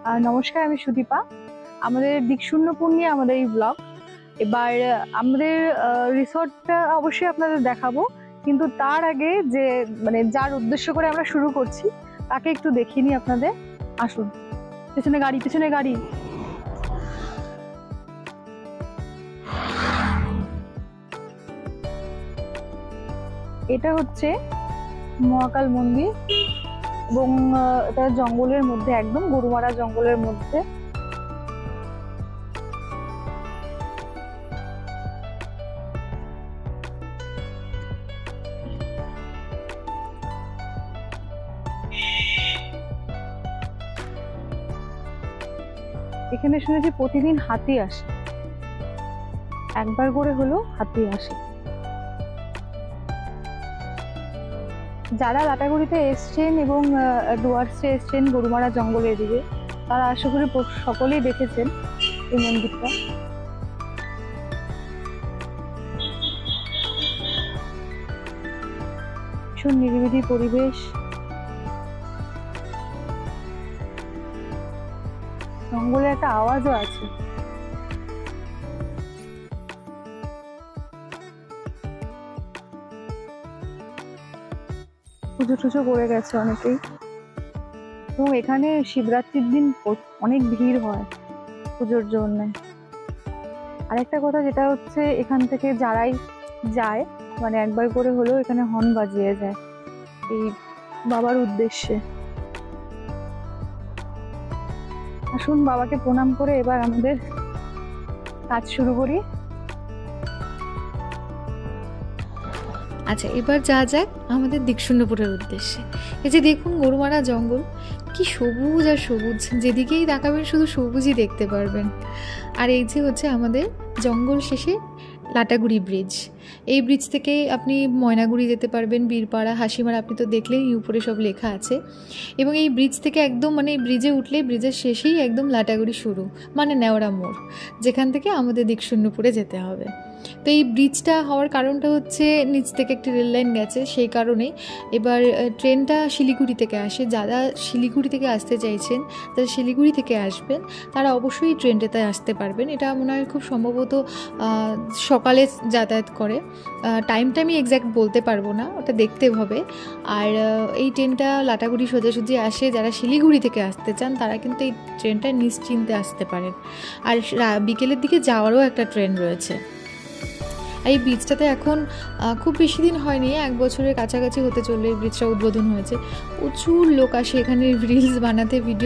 নমস্কার, আমি সুদীপা। আমাদের দিকশূন্যপুর নিয়ে আমাদের এই ব্লগ। এবার আমাদের রিসর্টটা অবশ্যই আপনাদের দেখাবো, কিন্তু তার আগে যে যার উদ্দেশ্য করে আমরা শুরু করছি তাকে একটু দেখিয়ে নিই আপনাদের। আসুন, পেছনে গাড়ি, পেছনে গাড়ি। এটা হচ্ছে মহাকাল মন্দির এবং এটা জঙ্গলের মধ্যে, একদম গরুমারা জঙ্গলের মধ্যে। এখানে শুনেছি প্রতিদিন হাতি আসে, একবার করে হলো হাতি আসে। যারা লাটাগুড়িতে এসছেন এবং ডুয়ার্সে এসছেন গরুমারা জঙ্গলের দিকে, তারা আশা করি সকলেই দেখেছেন এই মন্দিরটা। ভীষণ নিরিবিলি পরিবেশ, জঙ্গলের একটা আওয়াজও আছে। পুজো টুজো করে গেছে অনেকেই, এবং এখানে শিবরাত্রির দিন অনেক ভিড় হয় পুজোর জন্য। আরেকটা কথা যেটা হচ্ছে, এখান থেকে যারাই যায় একবার করে হলেও এখানে হর্ন বাজিয়ে যায় এই বাবার উদ্দেশ্যে। আসুন, বাবাকে প্রণাম করে এবার আমাদের কাজ শুরু করি। আচ্ছা, এবার যা যাক আমাদের দিকশূন্যপুরের উদ্দেশ্যে। এই যে দেখুন গরুমারা জঙ্গল, কি সবুজ আর সবুজ, যেদিকেই তাকাবেন শুধু সবুজই দেখতে পারবেন। আর এই যে হচ্ছে আমাদের জঙ্গল শেষে লাটাগুড়ি ব্রিজ। এই ব্রিজ থেকে আপনি ময়নাগুড়ি যেতে পারবেন, বীরপাড়া, হাসিমারা, আপনি তো দেখলেই উপরে সব লেখা আছে। এবং এই ব্রিজ থেকে একদম ব্রিজে উঠলেই ব্রিজের শেষেই একদম লাটাগুড়ি শুরু, নেওড়া মোড়, যেখান থেকে আমাদের দিকশূন্যপুরে যেতে হবে। তো এই ব্রিজটা হওয়ার কারণটা হচ্ছে নিচ থেকে একটি রেল লাইন গেছে, সেই কারণেই। এবার ট্রেনটা শিলিগুড়ি থেকে আসে। যারা শিলিগুড়ি থেকে আসতে চাইছেন, যারা শিলিগুড়ি থেকে আসবেন, তারা অবশ্যই ট্রেনটাতে আসতে পারবেন। এটা মনে হয় খুব সম্ভবত সকালে যাতায়াত করে। টাইমটা আমি এক্স্যাক্ট বলতে পারবো না, ওটা দেখতে হবে। আর এই ট্রেনটা লাটাগুড়ি সোজাসুজি আসে। যারা শিলিগুড়ি থেকে আসতে চান তারা কিন্তু এই ট্রেনটা নিশ্চিন্তে আসতে পারেন। আর বিকেলের দিকে যাওয়ারও একটা ট্রেন রয়েছে। এই ব্রিজটাতে এখন খুব বেশি দিন হয়নি, 1 বছরের কাছাকাছি হতে চললো এই ব্রিজটা উদ্বোধন হয়েছে। প্রচুর লোক আসে এখানে রিলস বানাতে, ভিডিও